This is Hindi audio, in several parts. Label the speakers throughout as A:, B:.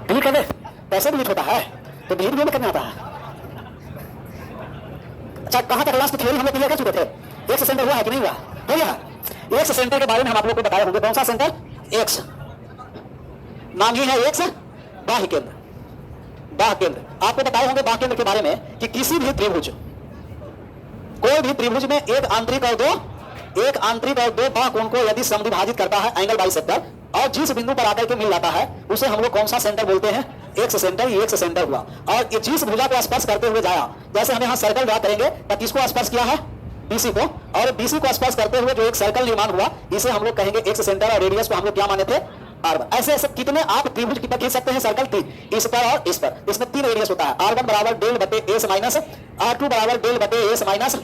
A: डिलीट कर दे, कैसे डिलीट होता है? तो डिलीट भी करना आता है। अच्छा, कहां तक लास्ट थ्योरी हम लोग क्लियर कर चुके थे? एक्स सेंटर हुआ है कि नहीं हुआ? हो गया। एक्स सेंटर के बारे में हम आप लोग को बताए होंगे। कौन सा सेंटर? एक्स, नाम ही है एक्स बाह्य केंद्र। बाह्य केंद्र आपको बताए होंगे बाह्य केंद्र के बारे में कि किसी भी त्रिभुज, कोई भी त्रिभुज में एक आंतरिक और दो बाह्य कोण को यदि समद्विभाजित करता है एंगल बाइसेक्टर, और जिस बिंदु पर आकर के मिल जाता है उसे हम लोग कौन सा सेंटर बोलते हैं? X centre. ये एक्स सेंटर हुआ। और ये जिस भुजा को स्पर्श करते हुए जाया, जैसे हम यहाँ सर्कल ड्रा करेंगे तो किसको स्पर्श किया है? बीसी को। और बीसी को स्पर्श करते हुए जो एक सर्कल निर्माण हुआ, इसे हम लोग कहेंगे एक्स सेंटर। और रेडियस को हम लोग क्या माने थे? R1। ऐसे ऐसे कितने आप त्रिभुज की पर खींच सकते हैं सर्कल? 3, इस पर और इस पर। इसमें 3 रेडियस होता है। R1 बराबर डेल बटे एस माइनस, R2 बराबर डेल बटे एस माइनस,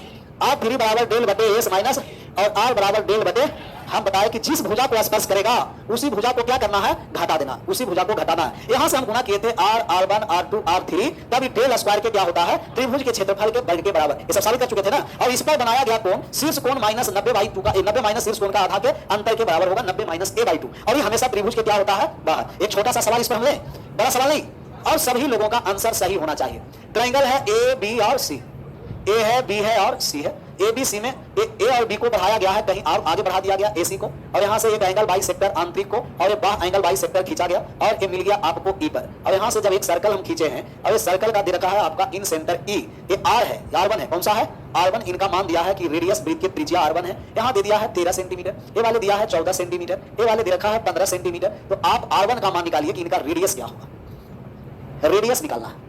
A: R3 बराबर डेल बटे एस माइनस, और R बराबर डेल बटे। हम बताए कि जिस भुजा को स्पर्श करेगा उसी भुजा को क्या करना है? घटा देना, उसी भुजा को घटाना है। यहां से हम गुना किए थे R, R1, R2, R3, तभी डेल स्क्वायर के क्या होता है? त्रिभुज के क्षेत्रफल के वर्ग के बराबर। ये सब साबित कर चुके थे ना। और इस पर बनाया गया कोण शीर्ष कोण माइनस 90/2 का, 90 माइनस शीर्ष कोण का आधा के अंतर के बराबर होगा 90 माइनस a/2। और ये हमेशा त्रिभुज के क्या होता है? बाहर। एक छोटा सा सवाल इस पर हम ले, बड़ा सवाल नहीं, और सभी लोगों का आंसर सही होना चाहिए। ट्रायंगल है A, B और C। A है, B है और C है। ए बी सी में ए और बी को बढ़ाया गया है, कहीं और आगे बढ़ा दिया गया ए सी को, और यहाँ से एक एंगल बाई सेक्टर आंतरिक को और एक बाह्य एंगल बाई सेक्टर खींचा गया, और ये मिल गया आपको ई पर। और यहाँ से जब एक सर्कल हम खींचे हैं, और ये सर्कल का दे रखा है आपका इन सेंटर ई, ये आर है, R1 है। कौन सा है? R1। इनका मान दिया है कि रेडियस वृत्त की त्रिज्या R1 है। यहाँ दे दिया है 13 सेंटीमीटर, ये वाले दिया है 14 सेंटीमीटर, ये वाले दे रखा है 15 सेंटीमीटर। तो आप R1 का मान निकालिए कि इनका रेडियस क्या होगा। रेडियस निकालना है।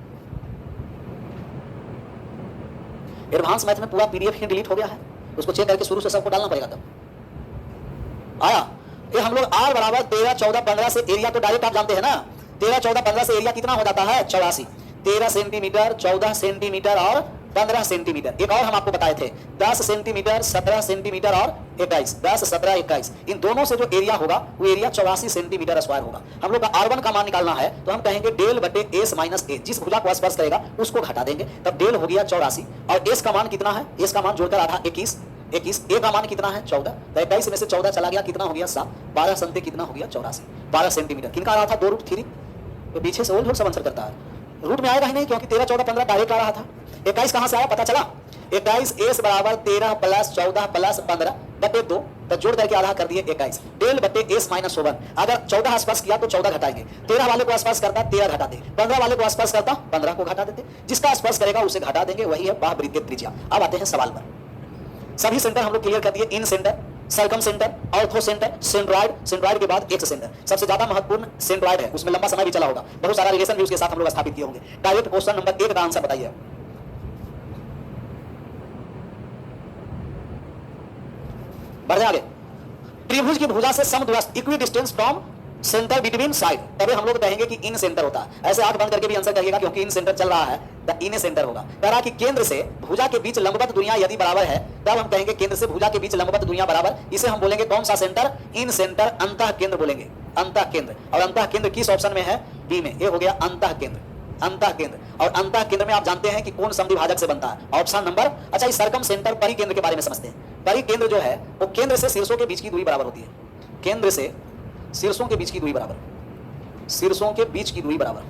A: एडवांस मैथ में पूरा पीडीएफ ही डिलीट हो गया है, उसको चेक करके शुरू से सबको डालना पड़ेगा। तब आया ये हम लोग R बराबर 13, 14, 15 से एरिया तो डायरेक्ट आप जानते हैं ना। 13, 14, 15 से एरिया कितना हो जाता है? 84। 13 सेंटीमीटर, 14 सेंटीमीटर और 15 सेंटीमीटर। एक और हम आपको बताए थे 10 सेंटीमीटर, 17 सेंटीमीटर और 21। 10, 17, 21, इन दोनों से जो एरिया होगा वो एरिया 84 सेंटीमीटर स्क्वायर होगा। हम लोग का R1 का मान निकालना है, तो हम कहेंगे डेल बटे एस माइनस ए। जिस भुजा को स्पर्श करेगा उसको घटा देंगे, तब डेल हो गया 84। और एस का मान कितना है? एस का मान जोड़कर आधा 21, ए का मान कितना है? 14। 21 में से 14 चला गया, कितना हो गया? 7। 12 संते कितना हो गया? 84। 12 सेंटीमीटर। किनका आ रहा था? 2√3। तो पीछे से वो लोग सब आंसर करता है, रूट में आएगा ही नहीं, क्योंकि 13, 14, 15 डायरेक्ट आ रहा था। 21 कहां से आया पता चला? 21 एस बराबर 13 प्लस 14 प्लस 15 बटे 2, तो जोड़ करके आधा कर दिए 21। डेल बटे एस माइनस 1। अगर 14 स्पर्श किया तो 14 घटाएंगे, 13 वाले को स्पर्श करता 13 घटाते, 15 वाले को स्पर्श करता 15 को घटा देते। जिसका स्पर्श करेगा उसे घटा देंगे, वही है बाह्य वृत्तीय त्रिज्या। अब आते हैं सवाल पर। सभी सेंटर हम लोग क्लियर कर दिए। Incentre, circumcentre, orthocentre, centroid, centroid के बाद एक्स सेंटर। सबसे ज्यादा महत्वपूर्ण सेंट्रॉइड है, उसमें लंबा समय भी चला होगा, बहुत सारा रिलेशन भी उसके साथ हम लोग स्थापित किए होंगे। डायरेक्ट क्वेश्चन नंबर 1 का आंसर बताइए। बढ़ते आगे। त्रिभुज की भुजा से समदूरस्थ, equidistance from centre between side, तभी हम लोग कहेंगे कि इन सेंटर होता है। ऐसे आंख बंद करके भी आंसर करिएगा, क्योंकि इन सेंटर चल रहा है, द इन सेंटर होगा। कह रहा कि केंद्र से भुजा के बीच लंबवत दूरियां यदि बराबर है, तब हम कहेंगे केंद्र से भुजा के बीच लंबवत दूरियां बराबर। इसे हम बोलेंगे कौन सा सेंटर? इन सेंटर, अंतः केंद्र बोलेंगे, अंतः केंद्र। और अंतः केंद्र किस ऑप्शन में है? बी में। ये हो गया अंतः केंद्र, अंतः केंद्र। और अंतः केंद्र में आप जानते हैं कि कौन समद्विभाजक से बनता है? Option number. अच्छा, इस सर्कम सेंटर परिकेंद्र के बारे में समझते हैं। परिकेंद्र जो है वो केंद्र से शीर्षों के बीच की दूरी बराबर होती है। केंद्र से शीर्षों के बीच की दूरी बराबर, शीर्षों के बीच की दूरी बराबर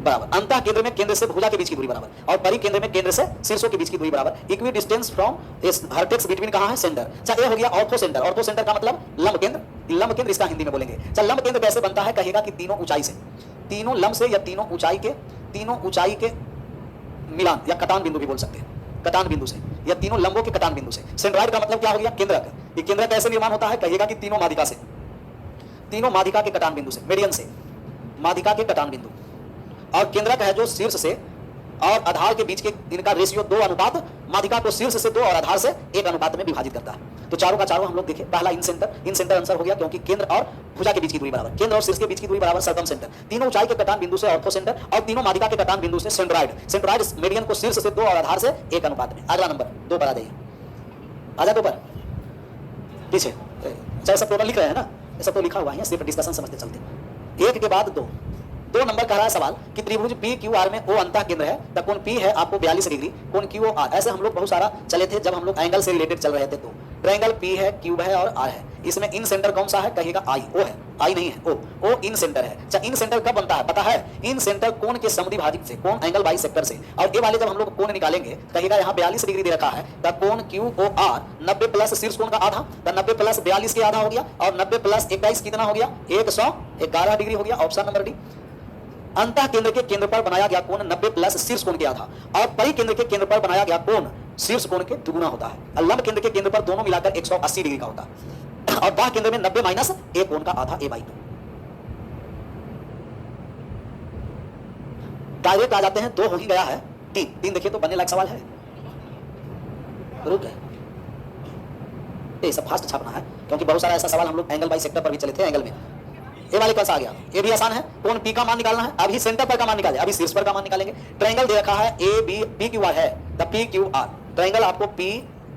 A: बराबर। अंतः केंद्र में केंद्र से भुजा के बीच की दूरी बराबर, और परिकेंद्र में केंद्र से शीर्षों के बीच की दूरी बराबर। Equi distance from vertex between कहां है? सेंटर। अच्छा, ये हो गया ऑर्थो सेंटर। ऑर्थो सेंटर का मतलब लंब केंद्र। लंब केंद्र इसका हिंदी में बोलेंगे। अच्छा, लंब केंद्र कैसे बनता है? कहेगा कि तीनों ऊंचाई से, तीनों लंब से या तीनों ऊंचाई के मिलान या कटान बिंदु भी बोल सकते हैं, कटान बिंदु से या तीनों लंबों के कटान बिंदु से। सेंट्रॉइड का मतलब क्या हो गया? केंद्रक। ये केंद्रक कैसे निर्माण होता है? कहिएगा कि तीनों माध्यिका से, तीनों माध्यिका के कटान बिंदु से, मेडियन से, माध्यिका के कटान बिंदु। और केंद्रक है जो शीर्ष से और आधार के बीच के, इनका रेशियो 2 अनुपात, माध्यिका को शीर्ष से 2 और आधार से 1 अनुपात में विभाजित करता है। तो चारों का चारों हम लोग देखें। पहला इन सेंटर आंसर हो गया, क्योंकि केंद्र और भुजा के बीच की दूरी बराबर, केंद्र और शीर्ष के बीच की दूरी बराबर सर्कम सेंटर। तीनों ऊंचाई के कटान बिंदु से ऑर्थो सेंटर, और तीनों माध्यिका के कटान बिंदु से सेंट्रॉइड। सेंट्रॉइड मीडियन को शीर्ष से 2 और आधार से 1 अनुपात में। अगला नंबर 2 पर आ जाइए, आजा 2 पर पीछे। अच्छा, सब टोटल लिख रहे हैं ना? ये सब तो लिखा हुआ है, सिर्फ डिस्कशन समझते चलते। 1 के बाद 2, 2 नंबर कह रहा है सवाल कि त्रिभुज पी क्यू आर में ओ अंतः केंद्र है, द कोण पी है आपको 42 डिग्री, कोण क्यू आर। ऐसे हम लोग बहुत सारा चले थे जब हम लोग एंगल से रिलेटेड चल रहे थे। तो ट्रायंगल पी है, क्यूब है और आर है, इसमें इन सेंटर कौन सा है, कहेगा आई, ओ है, आई नहीं है, ओ इन सेंटर है। अच्छा इन सेंटर कब बनता है पता है, इन सेंटर कोण के समद्विभाजक से, कोण एंगल बाइसेक्टर से। और ए वाले जब हम लोग कोण निकालेंगे कहेगा यहाँ 42 डिग्री दे रखा है, द कोण क्यू ओ आर 90 प्लस शीर्ष कोण का आधा, द 90 प्लस 42 के आधा हो गया, और 90 प्लस 21 कितना हो गया, 111 डिग्री हो गया। Option number D. अंतः केंद्र के केंद्र पर बनाया गया कोण 90 प्लस शीर्ष कोण के आधा, और परिकेंद्र के केंद्र पर बनाया गया कोण शीर्ष कोण के दुगुना होता है। और लंब केंद्र के केंद्र पर दोनों मिलाकर 180 डिग्री का होता है, और बाह्य केंद्र में 90 माइनस ए कोण का आधा a/2। डायरेक्ट आ जाते हैं, 2 हो ही गया है, 3 देखिए तो बनने लायक सवाल है। रुक गए, ये सब फास्ट छापना है क्योंकि बहुत सारा ऐसा सवाल हम लोग एंगल बाई सेक्टर पर भी चले थे। एंगल में ए वाले कैसा आ गया, ये भी आसान है, कोण पी का मान निकालना है, अभी सेंटर पर का मान निकाले, अभी शीर्ष पर का मान निकालेंगे। ट्रायंगल दे रखा है A B P Q R है, the P Q R triangle आपको पी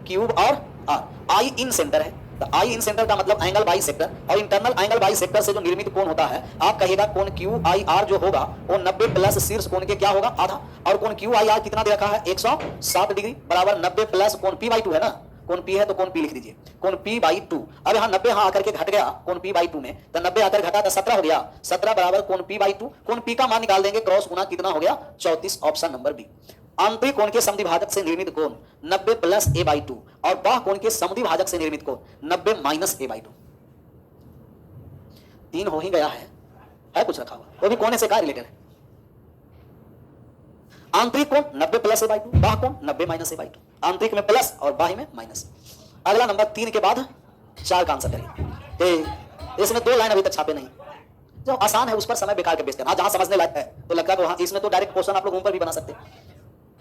A: क्यूब और आर, आई इन सेंटर है, तो आई इन सेंटर का मतलब एंगल बाई सेक्टर, और इंटरनल एंगल बाई सेक्टर से जो निर्मित कोण होता है आप कहेगा कोण क्यू आई आर जो होगा वो 90 प्लस शीर्ष कोण के क्या होगा, आधा, और कोण क्यू आई आर कितना दे रखा है 160 डिग्री बराबर 90 प्लस कोण पी/2 है ना, कोण पी है तो कोण पी लिख दीजिए, कोण पी/2। अब यहाँ 90 यहाँ आकर के घट गया कोण पी/2 में, तो 90 आकर घटा तो 17 हो गया, 17 बराबर कोण पी/2, कोण पी का मान निकाल देंगे, क्रॉस गुना कितना हो गया 34। Option number B. आंतरिक कोण के समद्विभाजक से निर्मित कोण 90 प्लस a/2, और बाह्य कोण के समद्विभाजक से निर्मित कोण 90 माइनस a/2। 3 हो ही गया है कुछ रखा हुआ, वो भी कोण से क्या रिलेटेड है। आंतरिक कोण 90 प्लस a/2, बाह्य कोण 90 माइनस a/2, आंतरिक में प्लस और बाह्य में माइनस। अगला नंबर 3 के बाद 4 का आंसर करिए। इसमें 2 लाइन अभी तक छापे नहीं, जो आसान है उस पर समय बेकार के बेचते हैं। जहां समझने लायक है तो लगता है तो इसमें तो डायरेक्ट क्वेश्चन आप लोग ऊपर भी बना सकते हैं।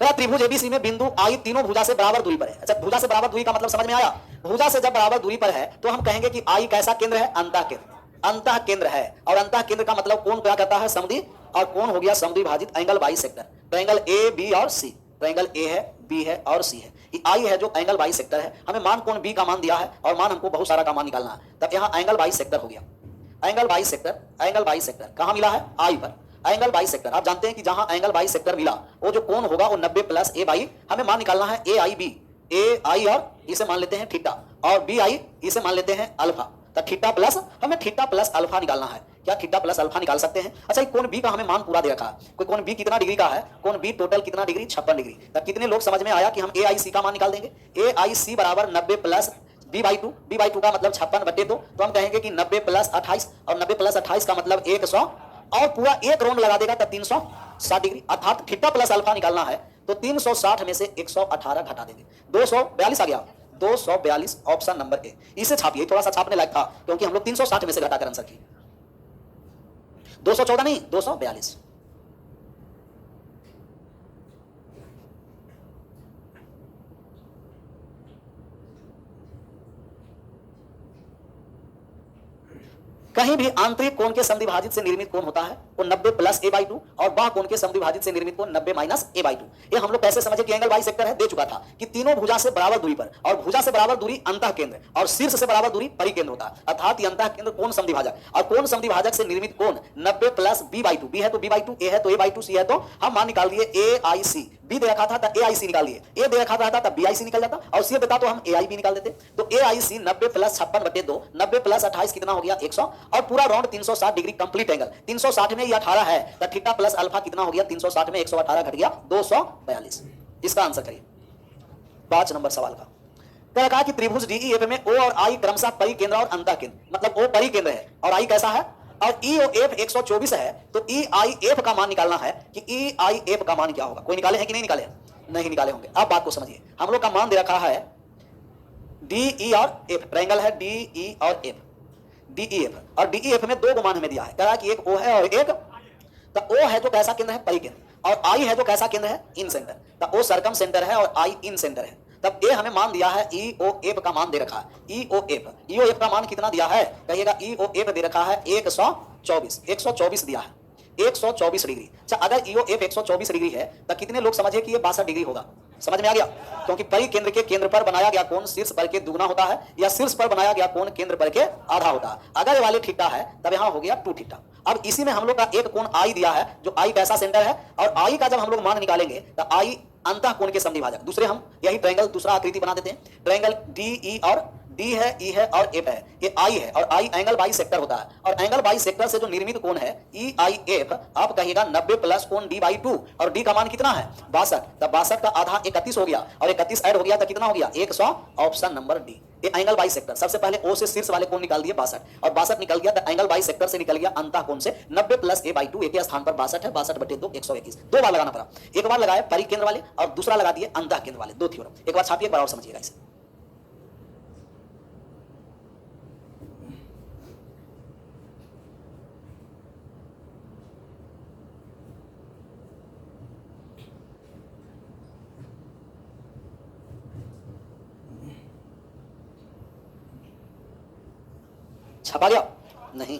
A: त्रिभुज एबीसी में बिंदु आई तीनों भुजा से बराबर दूरी पर है। अच्छा भुजा से बराबर दूरी का मतलब समझ में आया, भुजा से जब बराबर दूरी पर है तो हम कहेंगे कि आई कैसा केंद्र है, अंतः केंद्र, अंतः केंद्र है। और अंतः केंद्र का मतलब कोण क्या कहता है, समद्वि, और कोण हो गया समद्विभाजित angle bisector, triangle A B और सी, ट्रायंगल ए है बी है और सी है, आई है जो एंगल बाई सेक्टर है। हमें मान कोण बी का मान दिया है और मान हमको बहुत सारा का मान निकालना है, तब यहाँ एंगल बाई सेक्टर हो गया। एंगल बाई सेक्टर कहां मिला है, आई पर, एंगल बाई सेक्टर। आप जानते हैं कि जहां एंगल बाई सेक्टर मिला वो जो कोण होगा वो 90 प्लस a/, हमें मान निकालना है ए आई और इसे मान लेते हैं थीटा, और बी आई इसे मान लेते हैं अल्फा, तो थीटा प्लस, हमें थीटा प्लस अल्फा निकालना है। क्या थीटा प्लस अल्फा निकाल सकते हैं। अच्छा कोण बी का हमें मान पूरा दे रखा है, कोई कोण बी कितना डिग्री का है, कोण बी टोटल कितना डिग्री 56 डिग्री। तब कितने लोग समझ में आया कि हम ए आई सी का मान निकाल देंगे, ए आई सी बराबर 90 प्लस b/2 का मतलब 56/2, तो हम कहेंगे कि 90 प्लस 28, और 90 प्लस 28 का मतलब 100, और पूरा एक राउंड लगा देगा तो 360 डिग्री, अर्थात थीटा प्लस अल्फा निकालना है तो 360 में से 118 घटा देंगे, 242 आ गया, 242। Option number A. इसे छापिए, थोड़ा सा छापने लायक था क्योंकि हम लोग 360 में से घटाकर आंसर किए, 214 नहीं 242। कहीं भी आंतरिक कोण के समद्विभाजित से निर्मित कोण होता है वो 90 प्लस a/2, और बाह्य कोण के समद्विभाजित से निर्मित कोण 90 माइनस a/2। ये हम लोग कैसे समझे कि एंगल बाई सेक्टर है, दे चुका था कि तीनों भुजा से बराबर दूरी पर, और भुजा से बराबर दूरी अंतः केंद्र और शीर्ष से बराबर दूरी परिकेंद्र होता है, अर्थात अंतः केंद्र कोण समद्विभाजक, और कोण समद्विभाजक से निर्मित कोण 90 प्लस b/2, बी है तो b/2, ए है तो a/2, सी है तो हम मान निकाल लिए AIC, बी दे रखा था तो AIC निकाल लिए, ए दे रखा रहता तो BIC निकल जाता, और सी देता तो हम AIB निकाल देते। तो AIC 90 प्लस 56/2, 90 प्लस 28 कितना हो गया 100, और पूरा राउंड 360 डिग्री कंप्लीट एंगल, 360 में ये 18 है तो थीटा प्लस अल्फा कितना हो गया, 360 में 118 घट गया 242। इसका आंसर करिए 5 नंबर सवाल का। तो कहा कि त्रिभुज डीईएफ में ओ और आई क्रमशः परिकेंद्र और अंतः केंद्र, मतलब ओ परिकेंद्र है और आई कैसा है, और EOF 124 है, तो EIF का मान निकालना है कि EIF का मान क्या होगा। कोई निकाले हैं कि नहीं निकाले हैं, नहीं निकाले होंगे। अब बात को समझिए, हम लोग का मान दे रखा है DE और F, ट्रायंगल है DE और F, DEF, और DEF में 2 मान हमें दिया है, कह रहा है कि एक O है और एक, तो O है तो कैसा केंद्र है, परिकेंद्र, और I है तो कैसा केंद्र है, इन सेंटर, तो O सर्कम सेंटर है और I इन सेंटर है। तब ए हमें मान दिया है, EOF का मान दे रखा है, EOF का मान कितना दिया है, कहिएगा EOF दे रखा है 124 दिया है, 124 डिग्री। अच्छा अगर EOF 124 डिग्री है तो कितने लोग समझे कि ये 62 डिग्री होगा, समझ में आ गया? क्योंकि परिकेंद्र के केंद्र पर बनाया गया कोण शीर्ष पर के दुगना होता है या शीर्ष पर बनाया गया कोण केंद्र पर के आधा होता है। अगर ये वाले थीटा है तब यहां हो गया 2 थीटा। अब इसी में हम लोग का एक कोण आई दिया है, जो आई कैसा सेंटर है, और आई का जब हम लोग मान निकालेंगे तो आई अंतः कोण के समद्विभाजक। दूसरे हम यही ट्रायंगल दूसरा आकृति बना देते हैं। ट्रायंगल डी ई और डी है, ई है और एफ है, ये आई है, और आई एंगल बाई सेक्टर होता है, और एंगल बाई सेक्टर से जो निर्मित कोण है ई आई एफ, आप कहिएगा 90 प्लस कोण डी बाई 2, और डी का मान कितना है 62, तब 62 का आधा 31 हो गया, और 31 ऐड हो गया तो कितना हो गया 100, ऑप्शन नंबर डी। ये एंगल बाई सेक्टर, सबसे पहले ओ से शीर्ष वाले कोण निकाल दिए 62, और 62 निकल गया तो एंगल बाई सेक्टर से निकल गया अंतः कोण से 90 प्लस ए बाई 2, एक स्थान पर 62 है, 62/2 121, 2 बार लगाना पड़ा। एक बार लगाए परिकेंद्र वाले और दूसरा लगा दिए अंतः केंद्र वाले, 2 थ्योरम। एक बार छापिए, एक बार और समझिएगा इसे। छपा गया? नहीं,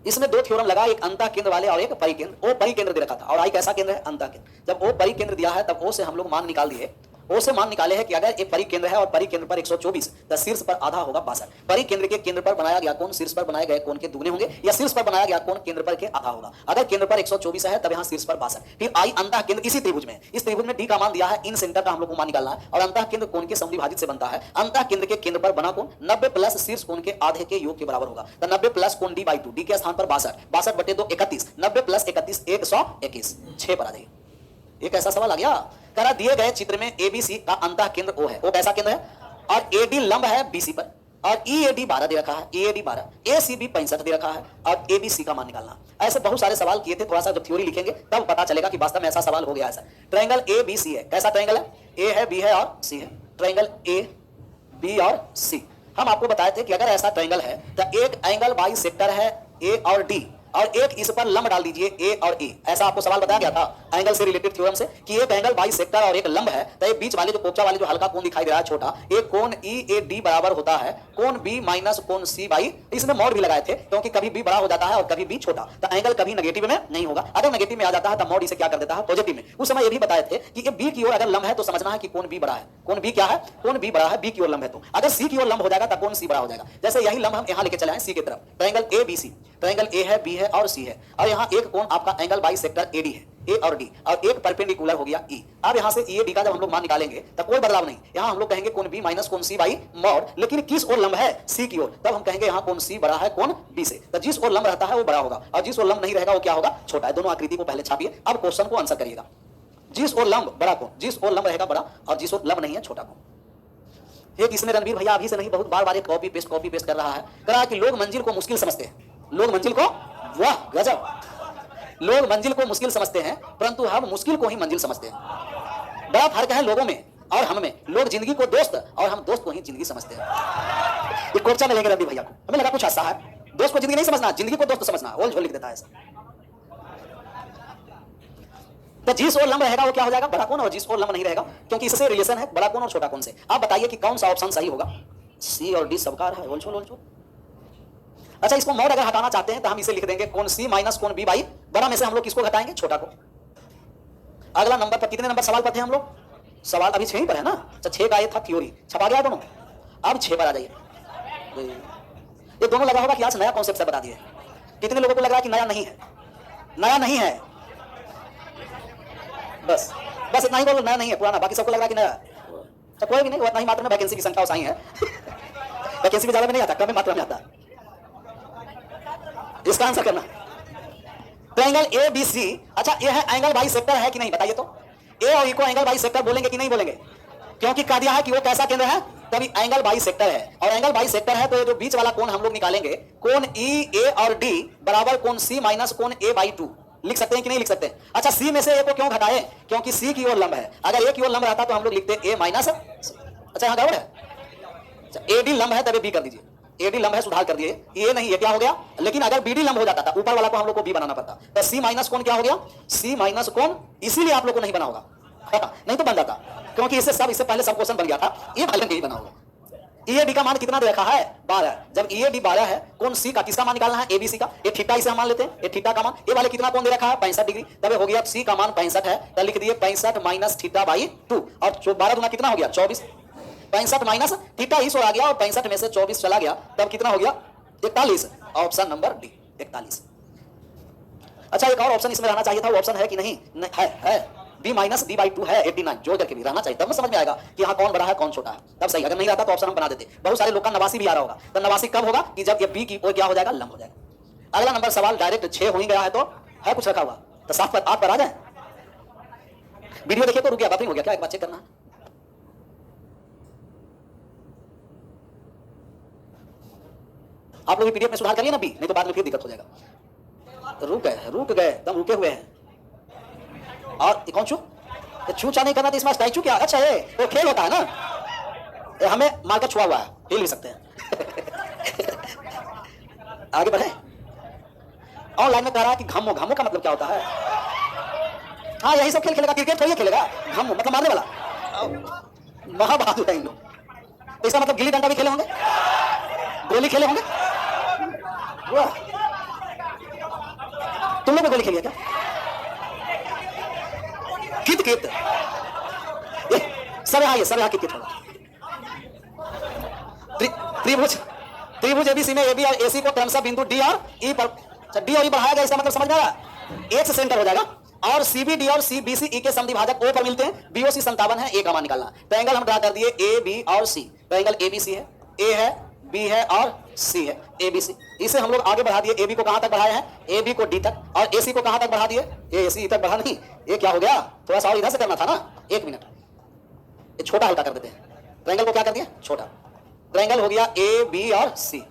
A: इसमें 2 थ्योरम लगा, एक अंतः केंद्र वाले और एक परिकेंद्र। ओ परिकेंद्र दे रखा था, और आई कैसा केंद्र है अंतः केंद्र। जब ओ परिकेंद्र दिया है तब ओ से हम लोग मान निकाल दिए। ओ से मान निकाले हैं कि अगर एक परिकेंद्र है और परिकेंद्र पर 124 तो शीर्ष पर आधा होगा 62। परिकेंद्र के केंद्र पर बनाया गया कोण शीर्ष पर बनाए गए कोण के दुगने होंगे, या शीर्ष पर बनाया गया कोण केंद्र पर के आधा होगा। अगर केंद्र पर 124 है तब यहाँ शीर्ष पर 62। फिर आई अंतः केंद्र इसी त्रिभुज में, इस त्रिभुज में डी का मान दिया है, इन सेंटर का हम लोग को मान निकालना है, और अंतः केंद्र कोण के समद्विभाजित से बनता है। अंतः केंद्र के केंद्र पर बना कोण 90 प्लस शीर्ष कोण के आधे के योग के बराबर होगा। तो 90 प्लस कोण डी बाई 2, डी के स्थान पर 62, 62/2 31, 90 प्लस 31 121, 6 पर आ जाइए। ये कैसा सवाल आ गया? करा दिए गए चित्र में एबीसी का अंतः केंद्र ओ है, ओ कैसा केंद्र है, और एडी लंब है बीसी पर, और ईएडी 12 दे रखा है, ईएडी 12, एसीबी 65 दे रखा है, और एबीसी का मान निकालना। ऐसे बहुत सारे सवाल किए थे, थोड़ा सा जब थ्योरी लिखेंगे तब पता चलेगा कि वास्तव में ऐसा सवाल हो गया। ऐसा ट्रायंगल ए बी सी है, कैसा ट्रायंगल है, ए है, बी है और सी है। ट्रायंगल ए बी और सी, हम आपको बताए थे कि अगर ऐसा ट्रायंगल है तो एक एंगल बाई सेक्टर है ए और डी, और एक इस पर लंब डाल दीजिए ए और ई। ऐसा आपको सवाल बताया गया था एंगल से रिलेटेड थ्योरम से कि एक एंगल बाई सेक्टर और एक लंब है, तो ये बीच वाले जो पोपचा वाले जो हल्का कोण दिखाई दे रहा है छोटा, एक कोण ई ए डी बराबर होता है कोण बी माइनस कोण सी बाई, इसमें मॉड भी लगाए थे क्योंकि कभी बी बड़ा हो जाता है और कभी बी छोटा, तो एंगल कभी नेगेटिव में नहीं होगा। अगर नेगेटिव में आ जाता है तो मॉड इसे क्या कर देता है पॉजिटिव में। उस समय ये भी बताए थे कि बी की ओर अगर लंब है तो समझना है कि कोण बी बड़ा है, कोण बी क्या है, कोण बी बड़ा है, बी की ओर लंब है। तो अगर सी की ओर लंब हो जाएगा तो कोण सी बड़ा हो जाएगा। जैसे यही लंब हम यहाँ लेके चले आए सी की तरफ, triangle A B C, triangle A है, बी है और सी है, और यहाँ एक कोण आपका एंगल बाई सेक्टर एडी है, ए और डी, और एक परपेंडिकुलर हो गया ई। अब यहाँ से ई डी का जब हम लोग मान निकालेंगे तो कोई बदलाव नहीं, यहाँ हम लोग कहेंगे कोण बी माइनस कोण सी बाई मॉड, लेकिन किस ओर लंब है सी की ओर, तब हम कहेंगे यहाँ कोण सी बड़ा है कोण बी से। तो जिस ओर लंब रहता है वो बड़ा होगा, और जिस ओर लंब नहीं रहेगा वो क्या होगा, छोटा है। दोनों आकृति को पहले छापिए, अब क्वेश्चन को आंसर करिएगा। जिस ओर लंब बड़ा कोण, जिस ओर लंब रहेगा बड़ा, और जिस ओर लंब नहीं है छोटा कोण। ये किसने, रणवीर भैया अभी से नहीं, बहुत बार कॉपी पेस्ट कर रहा है, कह रहा है कि लोग मंजिल को मुश्किल समझते हैं, लोग मंजिल को, वाह गजब, लोग मंजिल को मुश्किल समझते हैं परंतु हम मुश्किल को ही मंजिल समझते हैं। बड़ा फर्क है लोगों में और हम में, लोग जिंदगी को दोस्त और हम दोस्त को ही जिंदगी समझते हैं। ये कोर्चा में लेंगे रवि भैया को, हमें लगा कुछ ऐसा है, दोस्त को जिंदगी नहीं समझना, जिंदगी को दोस्त समझना, ओल झोल लिख देता है ऐसा। तो जिस ओर लंब रहेगा वो क्या हो जाएगा, बड़ा कोण, और जिस ओर लंब नहीं रहेगा, क्योंकि इससे रिलेशन है बड़ा कोण और छोटा कोण से। आप बताइए कि कौन सा ऑप्शन सही होगा, सी और डी सबका है, ओल छोल। अच्छा, इसको मॉड अगर हटाना चाहते हैं तो हम इसे लिख देंगे कोण सी माइनस कोण बी बाई, बड़ा में से हम लोग किसको घटाएंगे, छोटा को। अगला नंबर पर कितने नंबर सवाल पर थे हम लोग, सवाल अभी 6 पर है ना। अच्छा, 6 का ये था थ्योरी, छपा गया दोनों। अब 6 पर आ जाइए। ये दोनों लगा होगा कि आज नया कॉन्सेप्ट से बता दिए। कितने लोगों को लग रहा है कि नया नहीं है, नया नहीं है, बस इतना ही बोलो, नया नहीं है, पुराना। बाकी सबको लग रहा है कि नया। तो कोई भी नहीं, उतना ही मात्रा में वैकेंसी की संख्या उसाई है। वैकेंसी भी ज्यादा में नहीं आता, कम मात्रा में आता। इसका आंसर करना, ट्रायंगल ए बी सी। अच्छा, ये है एंगल बाई सेक्टर है कि नहीं बताइए तो। ए और ई को एंगल बाई सेक्टर बोलेंगे कि नहीं बोलेंगे, क्योंकि कह दिया है कि वो कैसा केंद्र है, तभी एंगल बाई सेक्टर है। और एंगल बाई सेक्टर है तो ये जो बीच वाला कोण हम लोग निकालेंगे, कोण ई ए और डी बराबर कोण सी माइनस कोण ए बाई 2, लिख सकते हैं कि नहीं लिख सकते। अच्छा, सी में से ए को क्यों घटाए, क्योंकि सी की ओर लंब है। अगर ए की ओर लंब रहता तो हम लोग लिखते ए माइनस। अच्छा, यहाँ गड़बड़ है। अच्छा, ए डी लंब है तभी बी कर दीजिए, एडी लंब है सुधार कर दिए, ये नहीं, ये क्या हो गया। लेकिन अगर बीडी लंब हो जाता था, ऊपर वाला को हम लोग को बी बनाना पड़ता, तो सी माइनस कोण क्या हो गया, सी माइनस कोण। इसीलिए आप लोग को नहीं बना होगा, नहीं तो बन जाता, क्योंकि इससे पहले सब क्वेश्चन बन गया था, ये पहले नहीं बना होगा। EAD का मान कितना दे रखा है 12। जब EAD 12 है, कोण C का किसका मान निकालना है ABC का, ये थीटा इसे हम मान लेते हैं, ये थीटा का मान, ये वाले कितना कोण दे रखा है 65 डिग्री, तब हो गया C का मान 65 है, तो लिख दिए 65 माइनस थीटा बाई 2 और 12 गुना कितना हो गया 24, 65 माइनस थीटा इस आ गया और 65 में से 24 चला गया, तब कितना हो गया 41। Option number D 41। अच्छा एक और ऑप्शन इसमें रहना चाहिए था, वो ऑप्शन है कि नहीं? है b माइनस डी बाई 2 है 89, जोड़ करके भी रहना चाहिए, तब समझ में आएगा कि यहाँ कौन बड़ा है कौन छोटा है, तब सही। अगर नहीं रहता तो ऑप्शन हम बना देते। बहुत सारे लोग का 89 भी आ रहा होगा, तो 89 कब होगा कि जब ये b की क्या हो जाएगा लंब हो जाएगा। अगला नंबर सवाल डायरेक्ट 6 हो ही गया है, तो है कुछ रखा हुआ तो 7 पर 8 पर आ जाए। वीडियो देखिए तो रुक गया, बफरिंग हो गया क्या, एक बार चेक करना। आप लोग पीडीएफ में सुधार करिए ना बी, नहीं तो बाद में फिर दिक्कत हो जाएगा। रुक गए एकदम रुके हुए हैं। और कौन छू छूचा नहीं करना तो इसमें स्टैचू क्या? अच्छा ये तो खेल होता है ना, ये हमें मारकर छुआ हुआ है, हिल भी सकते हैं। आगे बढ़े। ऑनलाइन में कह रहा है कि घमो, घमो का मतलब क्या होता है? हाँ यही सब खेल खेलेगा, क्रिकेट थोड़ी खेलेगा। घमो मतलब मारने वाला, महाबहादुर है इन लोग। तो इसका मतलब गिल्ली डंडा भी खेले होंगे, गोली खेले होंगे। तुम लोग गोली खेलिए क्या? कित सब यहाँ कित होगा। त्रिभुज एबीसी में एबी और एसी को क्रमशः बिंदु डी और ई पर, डी और ई बढ़ाया गया, इसका मतलब समझ में आ रहा? एक्स सेंटर हो जाएगा और सीबीडी और सीबीसी ई के समद्विभाजक ओ पर मिलते हैं। बीओसी 57 है, ए का मान निकालना। तो एंगल हम ड्रा कर दिए ए बी और सी, तो एंगल एबीसी है, ए है बी है और सी है, एबीसी। इसे हम लोग आगे बढ़ा दिए, एबी को कहां तक बढ़ाए हैं? एबी को डी तक, और एसी को कहां तक बढ़ा दिए? एसी तक बढ़ा नहीं, ये क्या हो गया, थोड़ा सा और इधर से करना था ना। एक मिनट, ये छोटा हल्का कर देते हैं। ट्रायंगल को क्या कर दिया? छोटा। ट्रायंगल हो गया ए बी और सी,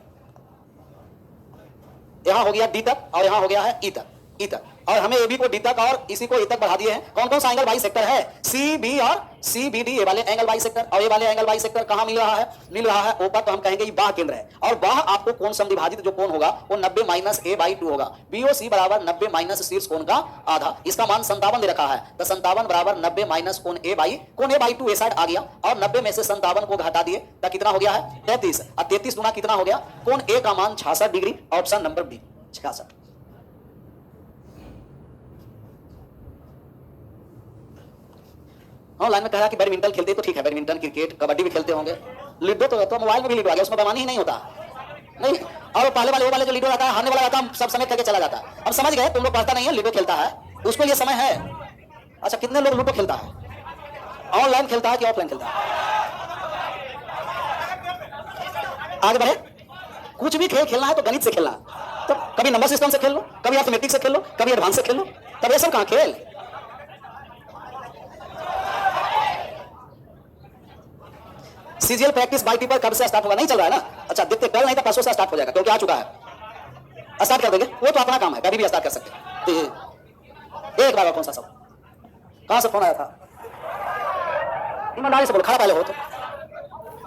A: यहां हो गया डी तक और यहां हो गया है ई तक, ई तक, और हमें ए बी को डी तक और इसी को ई तक बढ़ा दिए हैं। कौन कौन सा एंगल बाई सेक्टर है? सी बी और सी बी डी, ये वाले एंगल बाई सेक्टर, और ये वाले एंगल बाई सेक्टर कहां मिल रहा है? मिल रहा है ऊपर, तो हम कहेंगे ये बाह केंद्र है। और बाह आपको कोण समद्विभाजित जो कोण होगा वो 90 माइनस ए बाई 2 होगा। बीओसी बराबर 90 माइनस शीर्ष कोण का आधा, इसका मान 57 दे रखा है, तो 57 बराबर 90 माइनस कोण ए बाई 2 ए साइड आ गया, और 90 में से 57 को घटा दिए तो कितना हो गया है 33, और 33 गुना कितना हो गया? कोण ए का मान 66 degree. Option number B 66। Online में कह रहा कि बैडमिंटन खेलते तो ठीक है, बैडमिंटन क्रिकेट कबड्डी भी खेलते होंगे। लूडो तो मोबाइल में भी लूडो आ गया, उसमें बेमानी ही नहीं होता नहीं। और पहले वाले वो वाले जो लूडो रहता है, हारने वाला रहता है, सब समय करके चला जाता है। अब समझ गए, तुम लोग पढ़ता नहीं है, लूडो खेलता है, उसको ये समय है। अच्छा कितने लोग लूडो खेलता है? ऑनलाइन खेलता है कि ऑफलाइन खेलता है? आगे बढ़े। कुछ भी खेल खेलना है तो गणित से खेलना, तो कभी नंबर सिस्टम से खेल लो, कभी अर्थमेटिक से खेल लो, कभी एडवांस से खेल लो, तब ये सब कहां खेल। सीजीएल प्रैक्टिस बाई पेपर कब से स्टार्ट होगा? नहीं चल रहा है ना। अच्छा देखते कल नहीं तो परसों से स्टार्ट हो जाएगा, क्योंकि आ चुका है। स्टार्ट कर देंगे, वो तो अपना काम है, कभी भी स्टार्ट कर सकते हैं। एक बार कौन सा सब कहां से फोन आया था? ईमानदारी से बोलो, खड़ा पहले हो तो।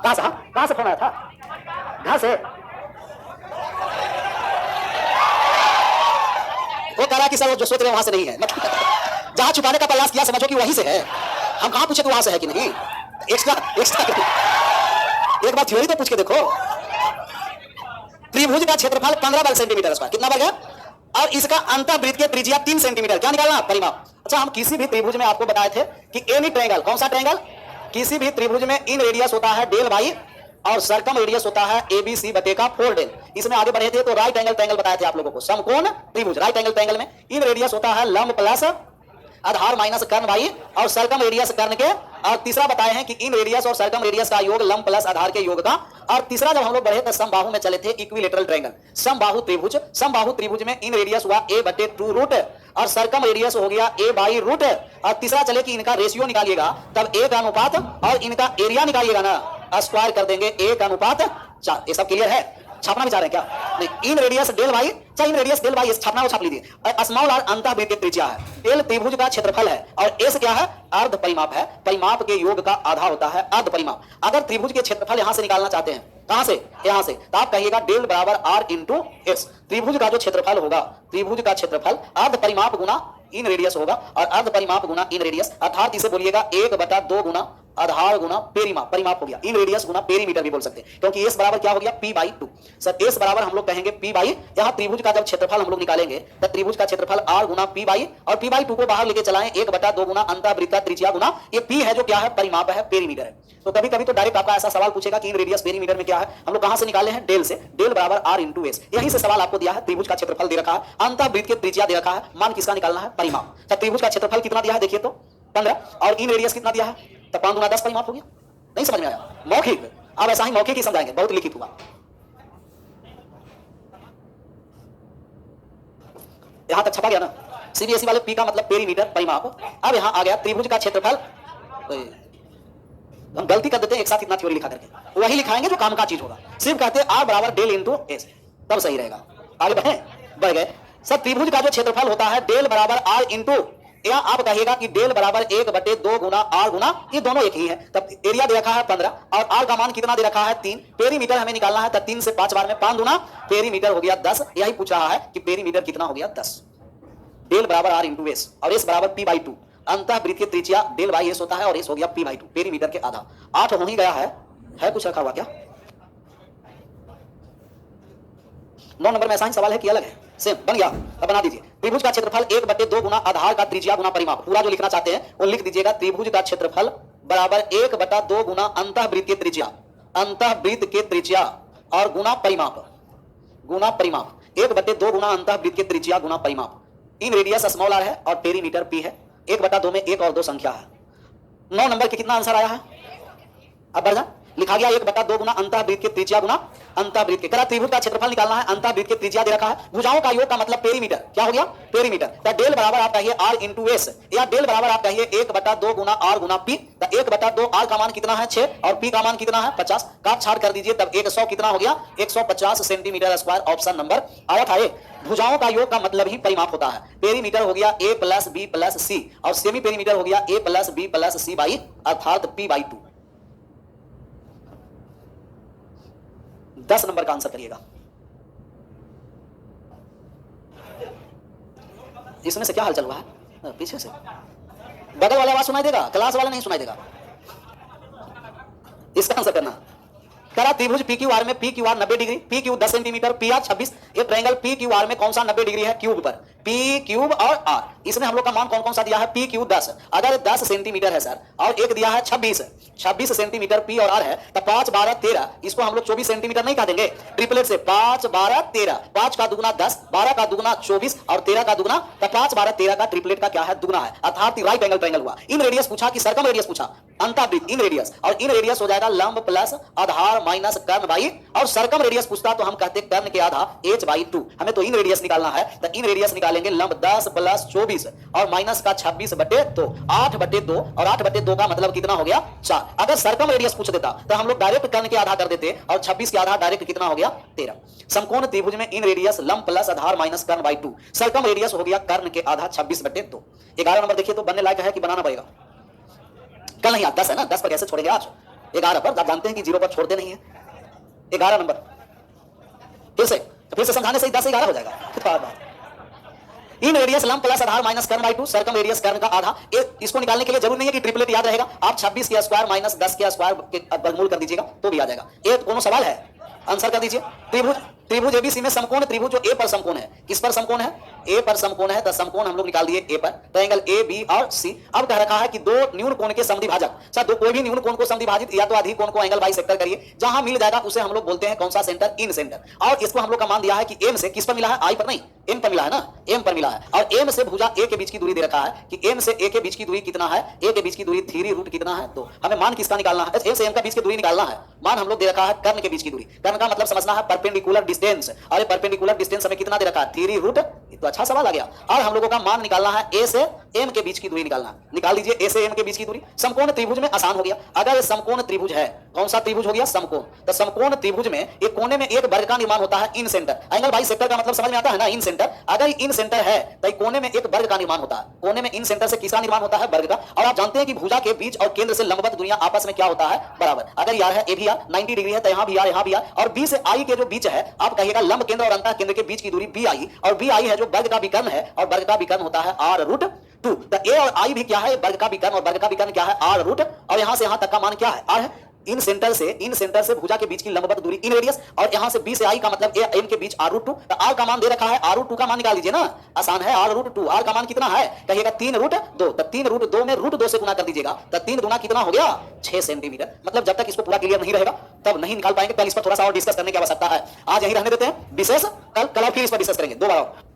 A: कहां से? कहां से फोन आया था? घर से। वो कह रहा कि सर वो जो सोच रहे वहां से नहीं है, मतलब जहां छुपाने का प्रयास किया समझो कि वहीं से है। हम कहां पूछे तो वहां से है कि नहीं। एक्स्ट्रा एक बार थ्योरी तो पूछ के देखो। त्रिभुज का क्षेत्रफल 15 वर्ग सेंटीमीटर स्क्वायर, कितना वर्ग है? और इसका अंतःवृत्त की त्रिज्या 3 सेंटीमीटर, क्या निकालना? परिमाप। अच्छा हम किसी भी त्रिभुज में आपको बताए थे कि एनी ट्रायंगल, कौन सा ट्रायंगल? किसी भी त्रिभुज में इन रेडियस होता है डेल बाई और सर्कम रेडियस होता है एबीसी बटे का 4 डेल। इसमें आगे बढ़े थे तो राइट एंगल ट्रायंगल बताए थे आप लोगों को, समकोण त्रिभुज। राइट एंगल ट्रायंगल में इन रेडियस होता है लंब प्लस आधार माइनस कर्ण बाई और सर्कम रेडियस कर्ण के, और तीसरा बताए हैं कि इन रेडियस और सर्कम रेडियस का योग लंब प्लस आधार के योग का, और तीसरा जब हम लोग बढ़े तो समबाहु में चले थे, इक्विलेटरल ट्रायंगल समबाहु त्रिभुज। समबाहु त्रिभुज में इन रेडियस हुआ a बटे 2 रूट और सर्कम रेडियस हो गया a बाई रूट, और तीसरा चले कि इनका रेशियो निकालिएगा तब a का अनुपात और इनका एरिया निकालिएगा ना, स्क्वायर कर देंगे a का अनुपात 4। ये सब क्लियर है? छापना भी चाह रहे हैं क्या? नहीं। इन रेडियस डेल बाई, चाहे इन रेडियस डेल बाई छापना हो छाप लीजिए। स्मॉल आर अंतःवृत्तीय त्रिज्या है, डेल त्रिभुज का क्षेत्रफल है, और एस क्या है? अर्ध परिमाप है। परिमाप के योग का आधा होता है अर्ध परिमाप। अगर त्रिभुज के क्षेत्रफल यहां से निकालना चाहते हैं, कहां से? यहां से, तो आप कहिएगा डेल बराबर आर इंटू एस। त्रिभुज का जो क्षेत्रफल होगा, त्रिभुज का क्षेत्रफल अर्ध परिमाप गुना इन रेडियस होगा, और अर्ध परिमाप गुना इन रेडियस, अर्थात इसे बोलिएगा 1/2 गुना आधार गुना पेरीमाप, परिमाप हो गया, इन रेडियस गुना पेरीमीटर भी बोल सकते हैं, क्योंकि एस बराबर क्या हो गया p/2। सर एस बराबर हम लोग कहेंगे p बाई, यहां त्रिभुज का जब क्षेत्रफल हम लोग निकालेंगे तो त्रिभुज का क्षेत्रफल r गुना p बाई, और p/2 को बाहर लेके चलाएं 1/2 गुना अंतःवृत्त का त्रिज्या गुना ये p है जो क्या है, परिमाप है, पेरीमीटर है। तो कभी कभी तो डायरेक्ट आपका ऐसा सवाल पूछेगा कि इन रेडियस पेरीमीटर में क्या है, हम लोग कहां से निकाले हैं, डेल से, डेल बराबर r इंटू एस। यहीं से सवाल आपको दिया है, त्रिभुज का क्षेत्रफल दे रखा है, अंतःवृत्त की त्रिज्या दे रखा है, मान किसका निकालना है, परिमाप। तो त्रिभुज का क्षेत्रफल कितना दिया है देखिए तो 15, और इन रेडियस कितना दिया है, तो 5 गुना 10 परिमाप हो गया। नहीं समझ में आया, मौखिक, अब ऐसा ही मौखिक ही समझाएंगे, बहुत लिखित हुआ। यहां तक छपा गया ना, सीबीएसई वाले पी का मतलब पेरीमीटर, परिमाप। अब यहां आ गया त्रिभुज का क्षेत्रफल, हम गलती कर देते हैं एक साथ इतना थ्योरी लिखा करके, वही लिखाएंगे जो काम का चीज होगा, सिर्फ कहते हैं r बराबर डेल इंटू एस, तब सही रहेगा। आगे बढ़ गए सर, त्रिभुज का जो क्षेत्रफल होता है डेल बराबर r इंटू, या आप कहिएगा कि डेल बराबर 1/2 गुना r गुना, ये दोनों एक ही है। तब एरिया दे रखा है 15 और r का मान कितना दे रखा है 3, पेरीमीटर हमें निकालना है, तो 3 से 5 बार में 5 गुना पेरीमीटर हो गया 10। यही पूछ रहा है कि पेरीमीटर कितना हो गया 10। डेल बराबर r इंटू एस और एस बराबर p/2, अंतःवृत्त की त्रिज्या डेल बाई एस होता है और एस हो गया p/2, पेरीमीटर के आधा। 8 हो ही गया है कुछ रखा हुआ क्या? 9 नंबर में ऐसा ही सवाल है कि अलग है, सेम बन गया, अब बना दीजिए। त्रिभुज का क्षेत्रफल 1/2 गुना आधार का त्रिज्या गुना परिमाप, पूरा जो लिखना चाहते हैं वो लिख दीजिएगा। त्रिभुज का क्षेत्रफल बराबर 1/2 गुना अंतःवृत्त के त्रिज्या और गुना परिमाप, 1/2 गुना अंतःवृत्त के त्रिज्या गुना परिमाप। इन रेडियस स्मॉल r है और पेरीमीटर p है, 1/2 में 1 और 2 संख्या है। 9 नंबर के कितना आंसर आया है, अब बढ़ जा, लिखा गया 1/2 गुना अंतःवृत्त के त्रिज्या गुना अंतःवृत्त के। करा त्रिभुज का क्षेत्रफल निकालना है, अंतःवृत्त के त्रिज्या दे रखा है, भुजाओं का योग का मतलब पेरीमीटर, क्या हो गया, पेरीमीटर। तो डेल बराबर आप कहिए r इंटू एस, या डेल बराबर आप कहिए 1/2 गुना r गुना p। तो 1/2 r का मान कितना है 6 और p का मान कितना है 50, काट छाट कर दीजिए, तब 100 कितना हो गया 150 सेंटीमीटर स्क्वायर। ऑप्शन नंबर आया था ए। भुजाओं का योग का मतलब ही परिमाप होता है। पेरीमीटर हो गया a plus b plus c और सेमी पेरीमीटर हो गया a plus b plus c by अर्थात p/2। 10 नंबर का आंसर करिएगा। इसमें से क्या हाल चल रहा है, पीछे से बगल वाला आवाज सुनाई देगा, क्लास वाला नहीं सुनाई देगा। इसका आंसर करना। करा त्रिभुज PQR में PQR 90 degree, PQ 10 centimetre, PR 26। ये ट्रायंगल PQR में कौन सा 90 डिग्री है, क्यूब पर, P क्यूब और R। इसमें हम लोग का मान कौन कौन सा दिया है, PQ 10, अगर 10 सेंटीमीटर है सर, और एक दिया है 26 सेंटीमीटर P और R है, तो 5 12 13, इसको हम लोग 24 सेंटीमीटर नहीं कह देंगे, ट्रिपलेट से 5 12 13, 5 का दुगुना 10, 12 का दुगुना 24 और 13 का दुगुना, तो 5 12 13 का ट्रिपलेट का क्या है, दुगुना है, अर्थात राइट एंगल ट्रायंगल हुआ। इन रेडियस पूछा कि सर्कम रेडियस पूछा, अंतःवृत्त इन रेडियस, और इन रेडियस हो जाएगा लंब प्लस आधार माइनस कर्ण बाई, और सर्कम रेडियस पूछता तो हम कहते कर्ण के आधा h/2। हमें तो इन रेडियस निकालना है, तो इन रेडियस निकालेंगे लंब 10 प्लस 24 और माइनस का 26/2, 8/2, और 8/2 का मतलब कितना हो गया 4। अगर सर्कम रेडियस पूछ देता तो हम लोग डायरेक्ट कर्ण के आधा कर देते, और 26 के आधा डायरेक्ट कितना हो गया 13। समकोण त्रिभुज में इन रेडियस लंब प्लस आधार माइनस कर्ण बाई 2, सर्कम रेडियस हो गया कर्ण के आधा 26/2। 11 नंबर देखिए तो बनने लायक है कि बनाना पड़ेगा, कल नहीं 10 है ना, 10 पर कैसे छोड़ेंगे आज, 11 पर, आप जानते हैं कि 0 पर छोड़ते नहीं है। 11 नंबर फिर से समझाने से ही 10 से 11 हो जाएगा। इन रेडियस लंब प्लस आधार माइनस कर्ण बाई 2, सर्कम रेडियस कर्ण का आधा। इसको निकालने के लिए जरूर नहीं है कि ट्रिपलेट याद रहेगा, आप 26 के स्क्वायर माइनस 10 के स्क्वायर के वर्गमूल कर दीजिएगा तो भी आ जाएगा। ये कोनो सवाल है, आंसर कर दीजिए। त्रिभुज एबीसी में समकोण त्रिभुज जो ए पर समकोण है, किस पर समकोण है, ए पर समकोण है, तो समकोण हम लोग निकाल दिए ए पर, ट्रायंगल ए बी और सी। अब कह रखा है कि दो न्यून कोण के समद्विभाजक, सर दो कोई भी न्यून कोण को समद्विभाजित या तो अधिक कोण को एंगल बाइसेक्टर करिए, जहां मिल जाएगा उसे हम लोग बोलते हैं कौन सा सेंटर, इन सेंटर। और इसको हम लोग का मान दिया है कि एम से, किस पर मिला है, आई पर नहीं, एम पर मिला है ना, एम पर मिला है, और एम से भुजा ए के बीच की दूरी दे रखा है कि एम से ए के बीच की दूरी कितना है, ए के बीच की दूरी 3 कितना है 2। हमें मान किसका निकालना है, एम से एम का बीच की दूरी निकालना है। मान हम लोग दे रखा है कर्ण के बीच की दूरी, कर्ण का मतलब समझना है परपेंडिकुलर डिस्टेंस, और परपेंडिकुलर डिस्टेंस हमें कितना दे रखा है 3 तो अच्छा सवाल आ गया। और हम लोगों का मान निकालना है ए से एम के बीच की दूरी निकालना है, निकाल लीजिए ए से एम के बीच की दूरी। समकोण त्रिभुज में आसान हो गया, अगर ये समकोण त्रिभुज है, कौन सा त्रिभुज हो गया, समकोण, तो समकोण त्रिभुज में एक कोने में एक वर्ग का निर्माण होता है, इन सेंटर। एंगल बाइसेक्टर का मतलब समझ में आता है ना, इन सेंटर। अगर इन सेंटर है तो कोने में एक वर्ग का निर्माण होता है, कोने में इन सेंटर से किसका निर्माण होता है, वर्ग का। और आप जानते हैं कि भुजा के बीच और केंद्र से लंबवत दूरियां आपस में क्या होता है, बराबर। अगर यार है ए भी यार 90 डिग्री है, तो यहां भी यार, यहां भी यार, और बी से आई के जो बीच है, आप कहिएगा लंब केंद्र और अंतः केंद्र के बीच की दूरी बी आई, और बी आई है जो वर्ग का विकर्ण है और वर्ग का विकर्ण होता है r√2। तो a और i भी क्या है, वर्ग का विकर्ण, और वर्ग का विकर्ण क्या है r√, और यहां से यहां तक का मान क्या है, r है। इन सेंटर से भुजा के बीच की लंबवत दूरी इन रेडियस, और यहां से b से i का मतलब a m के बीच r√2। तो r का मान दे रखा है, r√2 का मान निकाल लीजिए ना, आसान है। r√2, r का मान कितना है, कहिएगा 3√2। तो 3√2 में √2 से गुना कर दीजिएगा, तो 3 गुना कितना हो गया, 6 सेंटीमीटर। मतलब जब तक इसको पूरा क्लियर नहीं रहेगा तब नहीं निकाल पाएंगे, कल इस पर थोड़ा सा और डिस्कस करने की आवश्यकता है। आज यही रहने देते हैं, विशेष कल फिर इस पर डिस्कस करेंगे 2 बार और।